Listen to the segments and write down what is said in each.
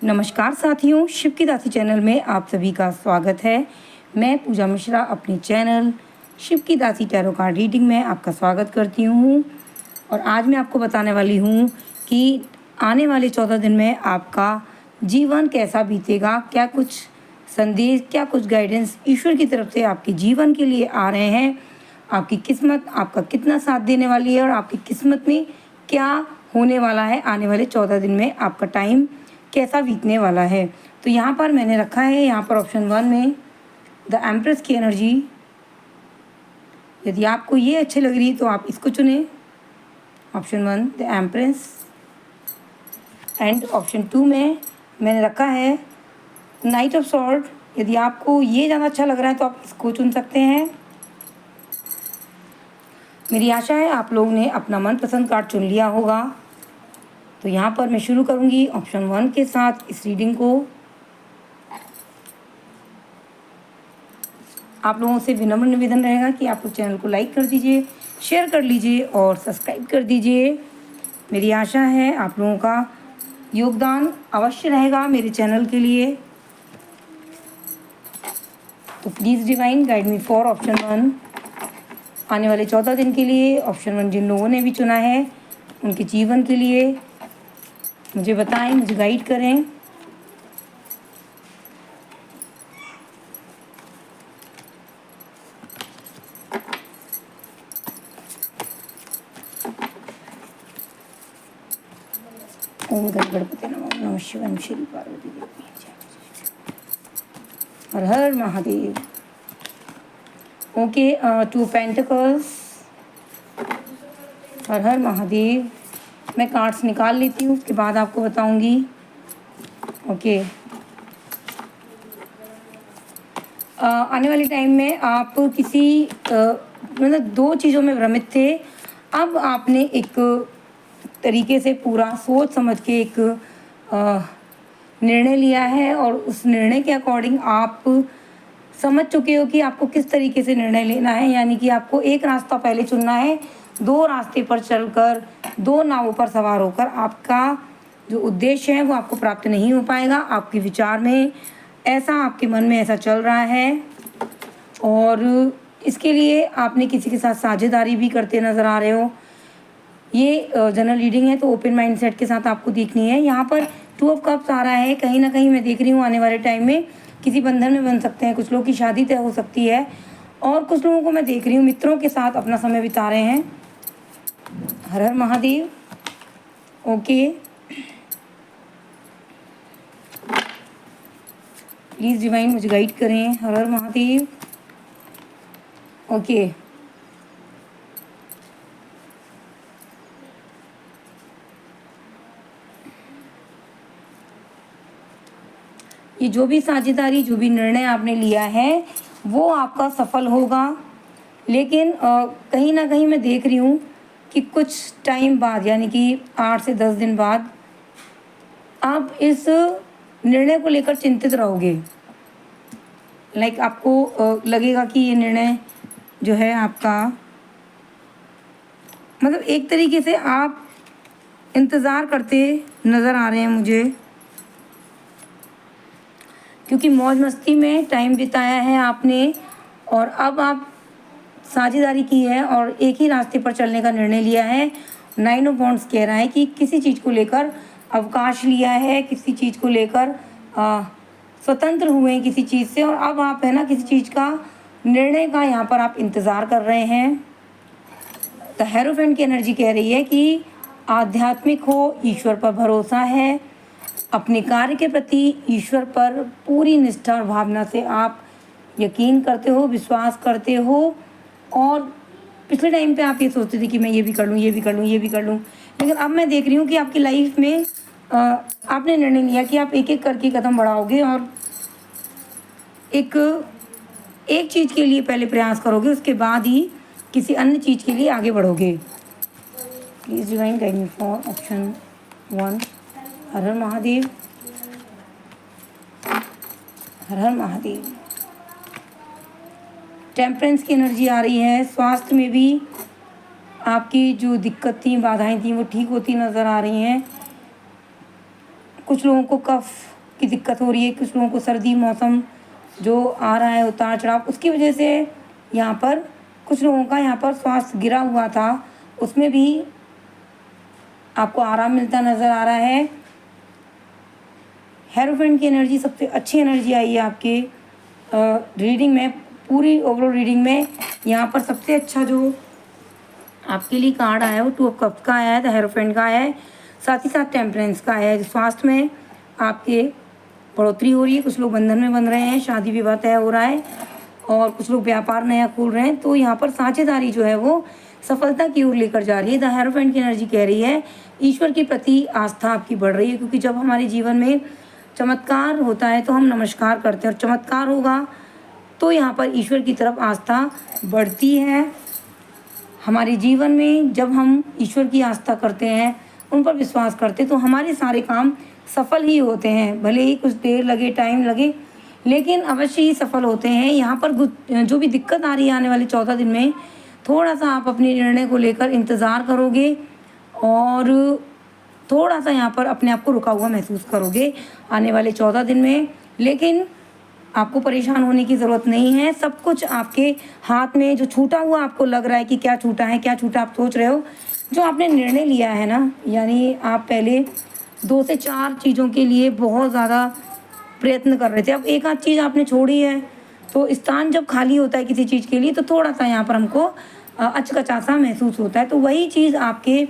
नमस्कार साथियों, शिव की दासी चैनल में आप सभी का स्वागत है। मैं पूजा मिश्रा अपने चैनल शिव की दासी टैरो कार्ड रीडिंग में आपका स्वागत करती हूँ। और आज मैं आपको बताने वाली हूँ कि आने वाले 14 दिन में आपका जीवन कैसा बीतेगा, क्या कुछ संदेश, क्या कुछ गाइडेंस ईश्वर की तरफ से आपके जीवन के लिए आ रहे हैं। आपकी किस्मत आपका कितना साथ देने वाली है और आपकी किस्मत में क्या होने वाला है, आने वाले 14 दिन में आपका टाइम कैसा बीतने वाला है। तो यहाँ पर मैंने रखा है, यहाँ पर ऑप्शन 1 में द एम्प्रेस की एनर्जी। यदि आपको ये अच्छी लग रही है तो आप इसको चुनें, option 1 the empress. And option 2 में मैंने रखा है नाइट ऑफ सॉर्ड। यदि आपको ये ज़्यादा अच्छा लग रहा है तो आप इसको चुन सकते हैं। मेरी आशा है आप लोगों ने अपना मनपसंद कार्ड चुन लिया होगा। तो यहाँ पर मैं शुरू करूँगी ऑप्शन 1 के साथ इस रीडिंग को। आप लोगों से विनम्र निवेदन रहेगा कि आप लोग चैनल को लाइक कर दीजिए, शेयर कर लीजिए और सब्सक्राइब कर दीजिए। मेरी आशा है आप लोगों का योगदान अवश्य रहेगा मेरे चैनल के लिए। तो please divine guide me for option 1 आने वाले 14 दिन के लिए। ऑप्शन 1 जिन लोगों ने भी चुना है उनके जीवन के लिए मुझे बताएं, मुझे गाइड करें। ओम गणपति नमः, नमः शिवाय, श्री पार्वती देवी, हर हर महादेव। ओके, 2 पेंटिकल्स, हर हर महादेव। मैं कार्ड्स निकाल लेती हूँ, उसके बाद आपको बताऊंगी। ओके, आने वाले टाइम में आप किसी मतलब 2 चीज़ों में भ्रमित थे। अब आपने एक तरीके से पूरा सोच समझ के एक निर्णय लिया है और उस निर्णय के अकॉर्डिंग आप समझ चुके हो कि आपको किस तरीके से निर्णय लेना है। यानी कि आपको एक रास्ता पहले चुनना है, 2 रास्ते पर चलकर, 2 नावों पर सवार होकर आपका जो उद्देश्य है वो आपको प्राप्त नहीं हो पाएगा। आपके विचार में ऐसा, आपके मन में ऐसा चल रहा है और इसके लिए आपने किसी के साथ साझेदारी भी करते नज़र आ रहे हो। ये जनरल रीडिंग है तो ओपन माइंड सेट के साथ आपको देखनी है। यहाँ पर 2 ऑफ कप्स आ रहा है। कहीं ना कहीं मैं देख रही हूँ आने वाले टाइम में किसी बंधन में बन सकते हैं, कुछ लोगों की शादी तय हो सकती है और कुछ लोगों को मैं देख रही हूँ मित्रों के साथ अपना समय बिता रहे हैं। हर हर महादेव। ओके, प्लीज़ डिवाइन मुझे गाइड करें। हर हर महादेव। ओके, ये जो भी साझेदारी, जो भी निर्णय आपने लिया है वो आपका सफल होगा। लेकिन कहीं ना कहीं मैं देख रही हूँ कि कुछ टाइम बाद, यानी कि 8 से 10 दिन बाद आप इस निर्णय को लेकर चिंतित रहोगे। लाइक आपको लगेगा कि ये निर्णय जो है आपका, मतलब एक तरीके से आप इंतज़ार करते नज़र आ रहे हैं मुझे, क्योंकि मौज मस्ती में टाइम बिताया है आपने और अब आप साझेदारी की है और एक ही रास्ते पर चलने का निर्णय लिया है। 9 ऑफ वॉन्ड्स कह रहा है कि किसी चीज़ को लेकर अवकाश लिया है, किसी चीज़ को लेकर स्वतंत्र हुए हैं किसी चीज़ से और अब आप है ना किसी चीज़ का निर्णय का यहाँ पर आप इंतज़ार कर रहे हैं। द हेरोफेंट की एनर्जी कह रही है कि आध्यात्मिक हो, ईश्वर पर भरोसा है, अपने कार्य के प्रति ईश्वर पर पूरी निष्ठा और भावना से आप यकीन करते हो, विश्वास करते हो। और पिछले टाइम पे आप ये सोचते थे कि मैं ये भी कर लूँ, ये भी कर लूँ, ये भी कर लूँ, लेकिन अब मैं देख रही हूँ कि आपकी लाइफ में आपने निर्णय लिया कि आप एक एक करके कदम बढ़ाओगे और एक चीज़ के लिए पहले प्रयास करोगे, उसके बाद ही किसी अन्य चीज़ के लिए आगे बढ़ोगे। Please divine guide me for option 1। हर हर महादेव, हर हर महादेव। टेम्परेंस की एनर्जी आ रही है। स्वास्थ्य में भी आपकी जो दिक्कत थी, बाधाएं थी, वो ठीक होती नज़र आ रही हैं। कुछ लोगों को कफ की दिक्कत हो रही है, कुछ लोगों को सर्दी मौसम जो आ रहा है उतार चढ़ाव, उसकी वजह से यहाँ पर कुछ लोगों का यहाँ पर स्वास्थ्य गिरा हुआ था, उसमें भी आपको आराम मिलता नज़र आ रहा है। हेरोफेंट की एनर्जी सबसे अच्छी एनर्जी आई है आपके रीडिंग में, पूरी ओवरऑल रीडिंग में। यहाँ पर सबसे अच्छा जो आपके लिए कार्ड आया है वो 2 ऑफ कप्स का आया है, द हेरोफेंट का आया है, साथ ही साथ टेम्परेंस का आया है। स्वास्थ्य में आपके बढ़ोतरी हो रही है, कुछ लोग बंधन में बंध रहे हैं, शादी विवाह तय हो रहा है और कुछ लोग व्यापार नया खोल रहे हैं। तो यहाँ पर साझेदारी जो है वो सफलता की ओर लेकर जा रही है। द हेरोफेंट की एनर्जी कह रही है ईश्वर के प्रति आस्था आपकी बढ़ रही है, क्योंकि जब हमारे जीवन में चमत्कार होता है तो हम नमस्कार करते हैं, और चमत्कार होगा तो यहाँ पर ईश्वर की तरफ आस्था बढ़ती है। हमारे जीवन में जब हम ईश्वर की आस्था करते हैं, उन पर विश्वास करते हैं, तो हमारे सारे काम सफल ही होते हैं, भले ही कुछ देर लगे, टाइम लगे, लेकिन अवश्य ही सफल होते हैं। यहाँ पर जो भी दिक्कत आ रही है आने वाले 14 दिन में, थोड़ा सा आप अपने निर्णय को लेकर इंतज़ार करोगे और थोड़ा सा यहाँ पर अपने आप को रुका हुआ महसूस करोगे आने वाले 14 दिन में, लेकिन आपको परेशान होने की ज़रूरत नहीं है। सब कुछ आपके हाथ में, जो छूटा हुआ आपको लग रहा है कि क्या छूटा है, क्या छूटा, आप सोच रहे हो, जो आपने निर्णय लिया है ना, यानी आप पहले 2 से 4 चीज़ों के लिए बहुत ज़्यादा प्रयत्न कर रहे थे, अब एक आध चीज़ आपने छोड़ी है, तो स्थान जब खाली होता है किसी चीज़ के लिए तो थोड़ा सा यहाँ पर हमको अचकचा सा महसूस होता है। तो वही चीज़ आपके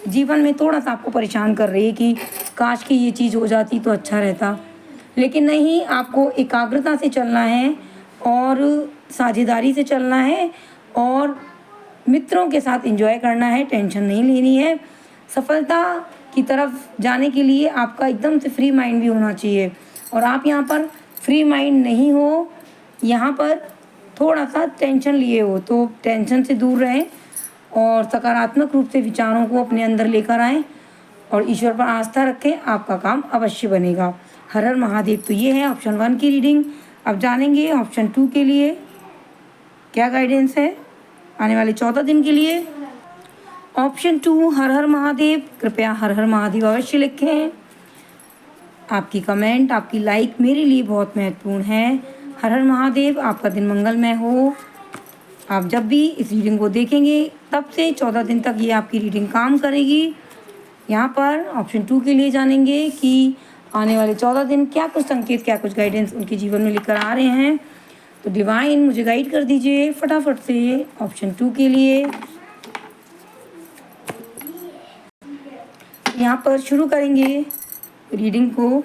जीवन में थोड़ा सा आपको परेशान कर रही है कि काश कि ये चीज़ हो जाती तो अच्छा रहता, लेकिन नहीं, आपको एकाग्रता से चलना है और साझेदारी से चलना है और मित्रों के साथ एंजॉय करना है, टेंशन नहीं लेनी है। सफलता की तरफ जाने के लिए आपका एकदम से फ्री माइंड भी होना चाहिए, और आप यहाँ पर फ्री माइंड नहीं हो, यहाँ पर थोड़ा सा टेंशन लिए हो, तो टेंशन से दूर रहें और सकारात्मक रूप से विचारों को अपने अंदर लेकर आएँ और ईश्वर पर आस्था रखें, आपका काम अवश्य बनेगा। हर हर महादेव। तो ये है ऑप्शन 1 की रीडिंग। अब जानेंगे ऑप्शन 2 के लिए क्या गाइडेंस है आने वाले 14 दिन के लिए। ऑप्शन 2 हर हर महादेव। कृपया हर हर महादेव अवश्य लिखें। आपकी कमेंट, आपकी लाइक मेरे लिए बहुत महत्वपूर्ण है। हर हर महादेव। आपका दिन मंगलमय हो। आप जब भी इस रीडिंग को देखेंगे तब से 14 दिन तक ये आपकी रीडिंग काम करेगी। यहाँ पर ऑप्शन 2 के लिए जानेंगे कि आने वाले 14 दिन क्या कुछ संकेत, क्या कुछ गाइडेंस उनके जीवन में लेकर आ रहे हैं। तो डिवाइन मुझे गाइड कर दीजिए फटाफट से ऑप्शन 2 के लिए। यहाँ पर शुरू करेंगे रीडिंग को।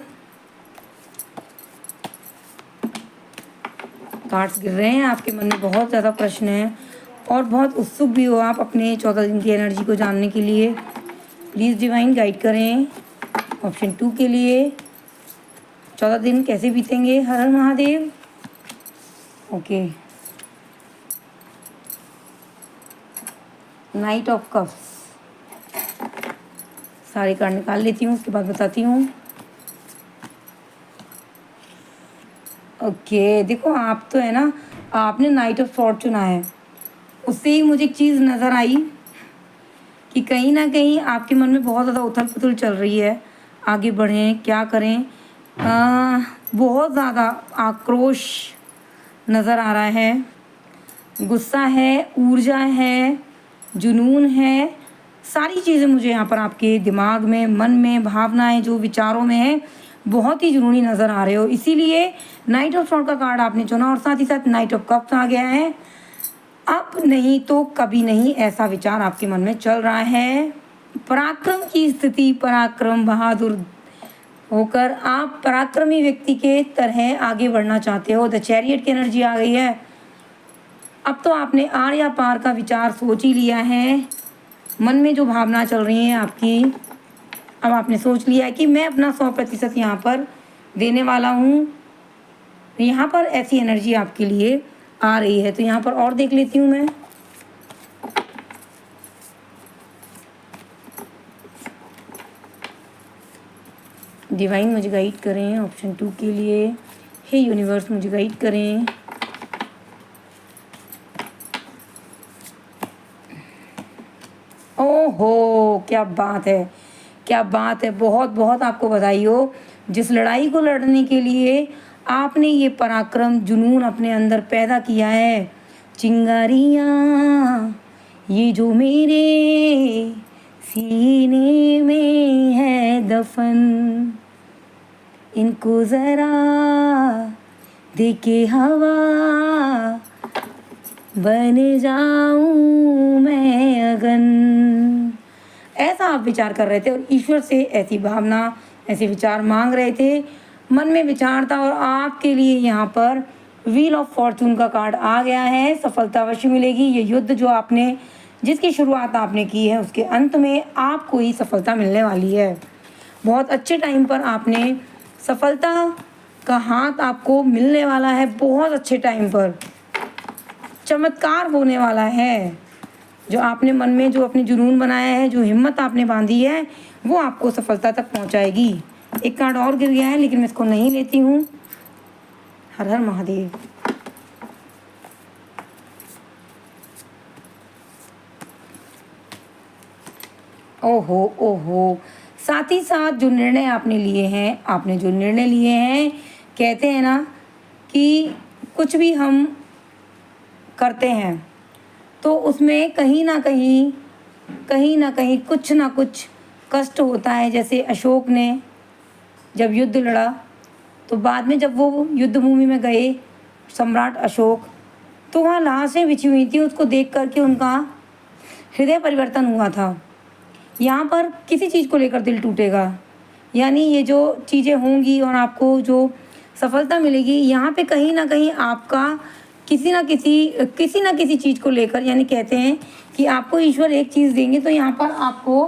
कार्ड्स गिर रहे हैं, आपके मन में बहुत ज़्यादा प्रश्न हैं और बहुत उत्सुक भी हो आप अपने 14 दिन की एनर्जी को जानने के लिए। प्लीज़ डिवाइन गाइड करें ऑप्शन 2 के लिए 14 दिन कैसे बीतेंगे। हर हर Mahadev. Okay, knight of cups. सारे कार्ड निकाल लेती हूँ, उसके बाद बताती हूँ। ओके, देखो आप तो है ना, आपने नाइट ऑफ सॉर्ड चुना है, उससे ही मुझे एक चीज़ नज़र आई कि कहीं ना कहीं आपके मन में बहुत ज़्यादा उथल पुथल चल रही है। आगे बढ़ें, क्या करें, बहुत ज़्यादा आक्रोश नज़र आ रहा है, गुस्सा है, ऊर्जा है, जुनून है, सारी चीज़ें मुझे यहाँ पर आपके दिमाग में, मन में, भावनाएं जो विचारों में है, बहुत ही जुनूनी नज़र आ रहे हो। इसीलिए नाइट ऑफ सॉर्ड का कार्ड आपने चुना और साथ ही साथ नाइट ऑफ कप्स आ गया है। अब नहीं तो कभी नहीं, ऐसा विचार आपके मन में चल रहा है। पराक्रम की स्थिति, पराक्रम, बहादुर होकर आप पराक्रमी व्यक्ति के तरह आगे बढ़ना चाहते हो। द चैरियट की एनर्जी आ गई है। अब तो आपने आर या पार का विचार सोच ही लिया है। मन में जो भावना चल रही हैं आपकी, अब आपने सोच लिया है कि मैं अपना 100% यहाँ पर देने वाला हूँ। यहाँ पर ऐसी एनर्जी आपके लिए आ रही है। तो यहाँ पर और देख लेती हूँ मैं। डिवाइन मुझे गाइड करें ऑप्शन 2 के लिए। हे यूनिवर्स मुझे गाइड करें। ओहो, क्या बात है, क्या बात है, बहुत बहुत आपको बधाई हो। जिस लड़ाई को लड़ने के लिए आपने ये पराक्रम जुनून अपने अंदर पैदा किया है, चिंगारियाँ ये जो मेरे सीने में है दफन, इनको ज़रा देके हवा बन जाऊं मैं अगन। ऐसा आप विचार कर रहे थे और ईश्वर से ऐसी भावना, ऐसे विचार मांग रहे थे। मन में विचार था और आपके लिए यहाँ पर व्हील ऑफ फॉर्चून का कार्ड आ गया है। सफलता अवश्य मिलेगी। ये युद्ध जो आपने, जिसकी शुरुआत आपने की है, उसके अंत में आपको ही सफलता मिलने वाली है। बहुत अच्छे टाइम पर आपने सफलता का हाथ आपको मिलने वाला है। बहुत अच्छे टाइम पर चमत्कार होने वाला है। जो आपने मन में जो अपनी जुनून बनाया है, जो हिम्मत आपने बांधी है, वो आपको सफलता तक पहुंचाएगी। एक कार्ड और गिर गया है लेकिन मैं इसको नहीं लेती हूँ। हर हर महादेव। ओहो ओहो, साथ ही साथ जो निर्णय आपने लिए हैं, कहते हैं ना कि कुछ भी हम करते हैं तो उसमें कहीं ना कहीं कुछ ना कुछ कष्ट होता है। जैसे अशोक ने जब युद्ध लड़ा तो बाद में जब वो युद्ध भूमि में गए, सम्राट अशोक, तो वहाँ लाशें बिछी हुई थी। उसको देख करके उनका हृदय परिवर्तन हुआ था। यहाँ पर किसी चीज़ को लेकर दिल टूटेगा, यानी ये जो चीज़ें होंगी और आपको जो सफलता मिलेगी, यहाँ पे कहीं ना कहीं आपका किसी ना किसी चीज़ को लेकर, यानी कहते हैं कि आपको ईश्वर एक चीज़ देंगे तो यहाँ पर आपको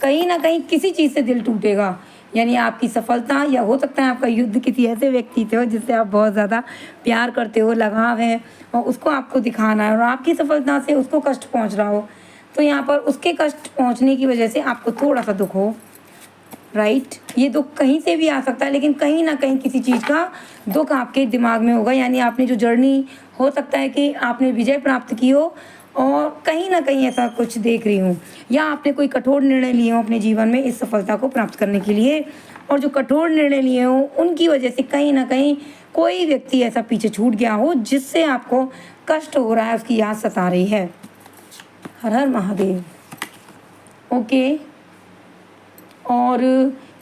कहीं ना कहीं किसी चीज़ से दिल टूटेगा। यानी आपकी सफलता, या हो सकता है आपका युद्ध किसी ऐसे व्यक्ति से हो जिससे आप बहुत ज़्यादा प्यार करते हो, लगाव है, और उसको आपको दिखाना है और आपकी सफलता से उसको कष्ट पहुँच रहा हो, तो यहाँ पर उसके कष्ट पहुँचने की वजह से आपको थोड़ा सा दुख हो। राइट, ये दुख कहीं से भी आ सकता है, लेकिन कहीं ना कहीं किसी चीज़ का दुख आपके दिमाग में होगा। यानी आपने जो जर्नी, हो सकता है कि आपने विजय प्राप्त की हो और कहीं ना कहीं ऐसा कुछ देख रही हूँ, या आपने कोई कठोर निर्णय लिए हो अपने जीवन में इस सफलता को प्राप्त करने के लिए, और जो कठोर निर्णय लिए हो उनकी वजह से कहीं ना कहीं कोई व्यक्ति ऐसा पीछे छूट गया हो जिससे आपको कष्ट हो रहा है, उसकी याद सता रही है। हर हर महादेव। ओके, और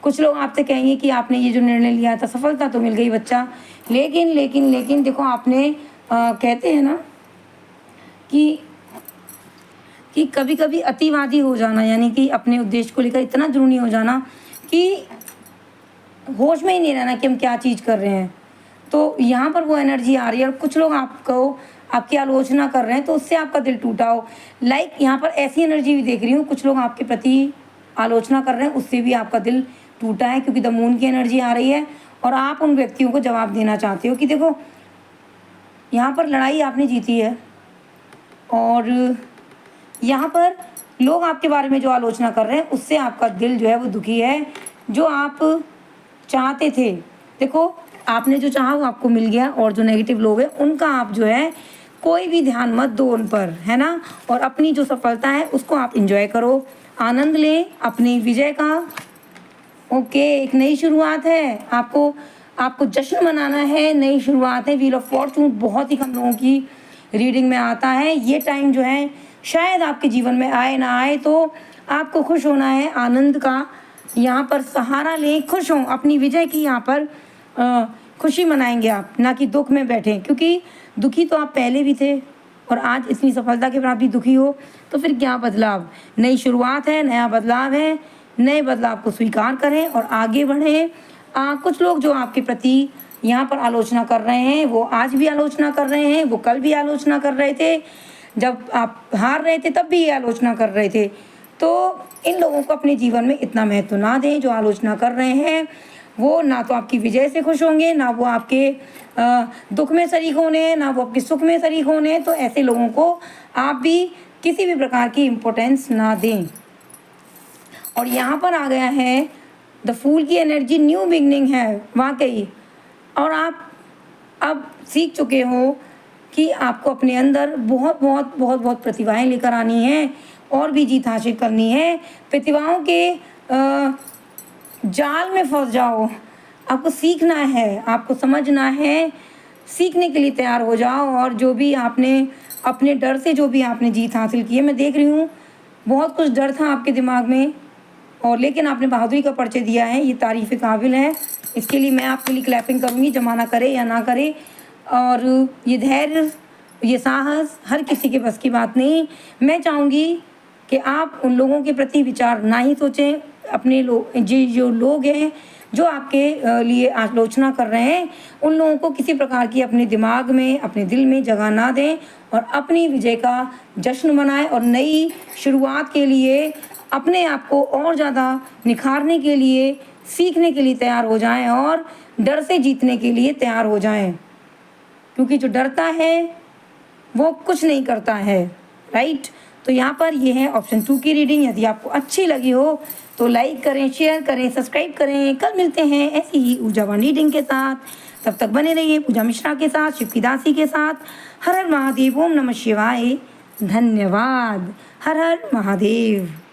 कुछ लोग आपसे कहेंगे कि आपने ये जो निर्णय लिया था, सफलता तो मिल गई बच्चा, लेकिन देखो आपने कहते हैं ना कि कभी कभी अतिवादी हो जाना, यानी कि अपने उद्देश्य को लेकर इतना जुनूनी हो जाना कि होश में ही नहीं रहना कि हम क्या चीज़ कर रहे हैं। तो यहाँ पर वो एनर्जी आ रही है और कुछ लोग आपको, आपकी आलोचना कर रहे हैं तो उससे आपका दिल टूटा हो। लाइक यहाँ पर ऐसी एनर्जी भी देख रही हूँ, कुछ लोग आपके प्रति आलोचना कर रहे हैं, उससे भी आपका दिल टूटा है, क्योंकि द मून की एनर्जी आ रही है और आप उन व्यक्तियों को जवाब देना चाहते हो कि देखो यहाँ पर लड़ाई आपने जीती है और यहाँ पर लोग आपके बारे में जो आलोचना कर रहे हैं उससे आपका दिल जो है वो दुखी है। जो आप चाहते थे, देखो आपने जो चाहा वो आपको मिल गया, और जो नेगेटिव लोग हैं उनका आप जो है कोई भी ध्यान मत दो उन पर, है ना। और अपनी जो सफलता है उसको आप इंजॉय करो, आनंद लें अपनी विजय का। ओके, एक नई शुरुआत है, आपको जश्न मनाना है, नई शुरुआत है। व्हील ऑफ फॉर्चून बहुत ही कम लोगों की रीडिंग में आता है। ये टाइम जो है शायद आपके जीवन में आए ना आए, तो आपको खुश होना है, आनंद का यहाँ पर सहारा लें, खुश हों अपनी विजय की। यहाँ पर खुशी मनाएंगे आप, ना कि दुख में बैठें, क्योंकि दुखी तो आप पहले भी थे और आज इतनी सफलता के बाद भी दुखी हो, तो फिर क्या बदलाव। नई शुरुआत है, नया बदलाव है, नए बदलाव को स्वीकार करें और आगे बढ़ें। कुछ लोग जो आपके प्रति यहाँ पर आलोचना कर रहे हैं, वो आज भी आलोचना कर रहे हैं, वो कल भी आलोचना कर रहे थे, जब आप हार रहे थे तब भी ये आलोचना कर रहे थे। तो इन लोगों को अपने जीवन में इतना महत्व ना दें। जो आलोचना कर रहे हैं वो ना तो आपकी विजय से खुश होंगे, ना वो आपके दुख में शरीक होने, ना वो आपके सुख में शरीक होने। तो ऐसे लोगों को आप भी किसी भी प्रकार की इम्पोर्टेंस ना दें। और यहाँ पर आ गया है द फूल की एनर्जी, न्यू बिगनिंग है वाकई। और आप अब सीख चुके हो कि आपको अपने अंदर बहुत बहुत बहुत बहुत प्रतिभाएं लेकर आनी है और भी जीत हासिल करनी है। प्रतिभाओं के जाल में फंस जाओ, आपको सीखना है, आपको समझना है, सीखने के लिए तैयार हो जाओ। और जो भी आपने अपने डर से जो भी आपने जीत हासिल की है, मैं देख रही हूँ बहुत कुछ डर था आपके दिमाग में, और लेकिन आपने बहादुरी का परिचय दिया है, ये तारीफ़ के काबिल है। इसके लिए मैं आपके लिए क्लैपिंग करूँगी, जमाना करे या ना करे। और ये धैर्य, ये साहस हर किसी के बस की बात नहीं। मैं चाहूँगी कि आप उन लोगों के प्रति विचार ना ही सोचें, अपने लोग जो लोग हैं जो आपके लिए आलोचना कर रहे हैं, उन लोगों को किसी प्रकार की अपने दिमाग में, अपने दिल में जगह ना दें, और अपनी विजय का जश्न मनाएं और नई शुरुआत के लिए अपने आप को और ज़्यादा निखारने के लिए, सीखने के लिए तैयार हो जाएं और डर से जीतने के लिए तैयार हो जाएं। क्योंकि जो डरता है वो कुछ नहीं करता है, राइट। तो यहाँ पर ये है ऑप्शन 2 की रीडिंग। यदि आपको अच्छी लगी हो तो लाइक करें, शेयर करें, सब्सक्राइब करें। कल मिलते हैं ऐसी ही ऊर्जावान रीडिंग के साथ। तब तक बने रहिए पूजा मिश्रा के साथ, शिव की दासी के साथ। हर हर महादेव, ओम नमः शिवाय। धन्यवाद। हर हर महादेव।